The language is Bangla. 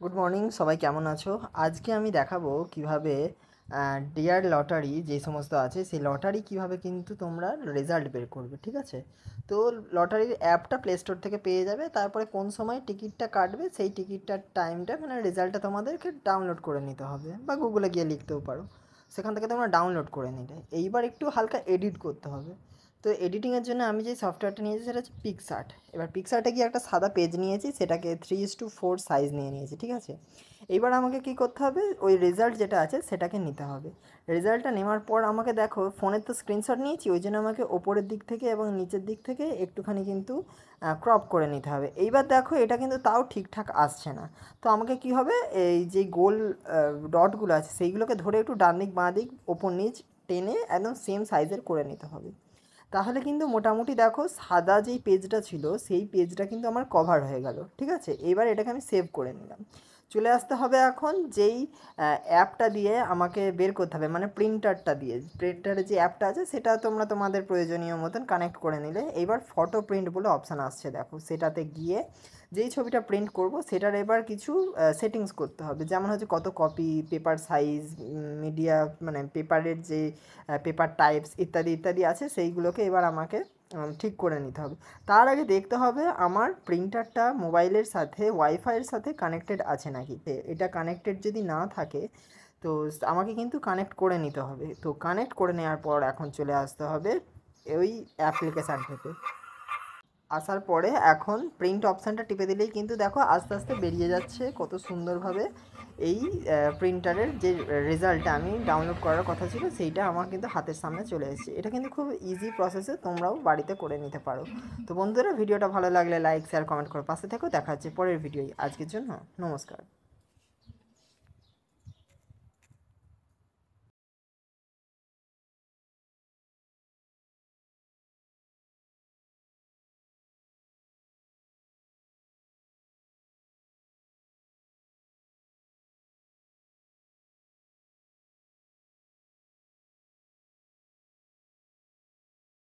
গুড মর্নিং, সবাই কেমন আছো? আজকে আমি দেখাবো কিভাবে ডিয়ার লটারি যে সমস্ত আছে সেই লটারি কিভাবে কিন্তু তোমরা রেজাল্ট বের করবে। ঠিক আছে? তো লটারির অ্যাপটা প্লে স্টোর থেকে পেয়ে যাবে। তারপরে কোন সময় টিকিটটা কাটবে সেই টিকিটটার টাইমটা মানে রেজাল্টটা তোমাদেরকে ডাউনলোড করে নিতে হবে, বা গুগলে গিয়ে লিখতেও পারো। সেখান থেকে তোমরা ডাউনলোড করে নিলে এইবার একটু হালকা এডিট করতে হবে। তো এডিটিংয়ের জন্য আমি যে সফটওয়্যারটা নিয়েছি সেটা হচ্ছে পিক্সআর্ট। এবার পিক্সআর্টে গিয়ে একটা সাদা পেজ নিয়েছি, সেটাকে 3:4 সাইজ নিয়ে নিয়েছি। ঠিক আছে? এইবার আমাকে কী করতে হবে, ওই রেজাল্ট যেটা আছে সেটাকে নিতে হবে। রেজাল্টটা নেওয়ার পর আমাকে দেখো, ফোনের তো স্ক্রিনশট নিয়েছি, ওই জন্য আমাকে ওপরের দিক থেকে এবং নিচের দিক থেকে একটুখানি কিন্তু ক্রপ করে নিতে হবে। এইবার দেখো এটা কিন্তু তাও ঠিকঠাক আসছে না। তো আমাকে কী হবে, এই যে গোল ডটগুলো আছে সেইগুলোকে ধরে একটু ডান দিক বাঁ দিক ওপর নিচ টেনে একদম সেম সাইজের করে নিতে হবে। তাহলে কিন্তু মোটামুটি দেখো সাদা যেই পেজটা ছিল সেই পেজটা কিন্তু আমার কভার হয়ে গেল। ঠিক আছে? এবার এটাকে আমি সেভ করে নিলাম। চলে আসতে হবে এখন যেই অ্যাপটা দিয়ে আমাকে বের করতে হবে, মানে প্রিন্টারটা দিয়ে, প্রিন্টারের যে অ্যাপটা আছে সেটা তোমরা তোমাদের প্রয়োজনীয় মতন কানেক্ট করে নিলে। এবার ফটো প্রিন্ট বলে অপশান আসছে দেখো, সেটাতে গিয়ে যেই ছবিটা প্রিন্ট করব সেটার এবার কিছু সেটিংস করতে হবে, যেমন হচ্ছে কত কপি, পেপার সাইজ, মিডিয়া মানে পেপারের যে পেপার টাইপস ইত্যাদি ইত্যাদি আছে সেইগুলোকে এবার আমাকে ঠিক করে নিতে হবে। তার আগে দেখতে হবে আমার প্রিন্টারটা মোবাইলের সাথে ওয়াইফাইয়ের সাথে কানেক্টেড আছে নাকি। এটা কানেক্টেড যদি না থাকে তো আমাকে কিন্তু কানেক্ট করে নিতে হবে। তো কানেক্ট করে নেওয়ার পর এখন চলে আসতে হবে ওই অ্যাপ্লিকেশানটাতে। আসার পরে এখন প্রিন্ট অপশানটা টিপে দিলেই কিন্তু দেখো আস্তে আস্তে বেরিয়ে যাচ্ছে কত সুন্দরভাবে এই প্রিন্টারের যে রেজাল্টটা আমি ডাউনলোড করার কথা ছিল সেইটা আমার কিন্তু হাতের সামনে চলে এসেছে। এটা কিন্তু খুব ইজি প্রসেসে তোমরাও বাড়িতে করে নিতে পারো। তো বন্ধুরা, ভিডিওটা ভালো লাগলে লাইক শেয়ার কমেন্ট করে পাশে থেকো। দেখা হচ্ছে পরের ভিডিওয়। আজকের জন্য নমস্কার।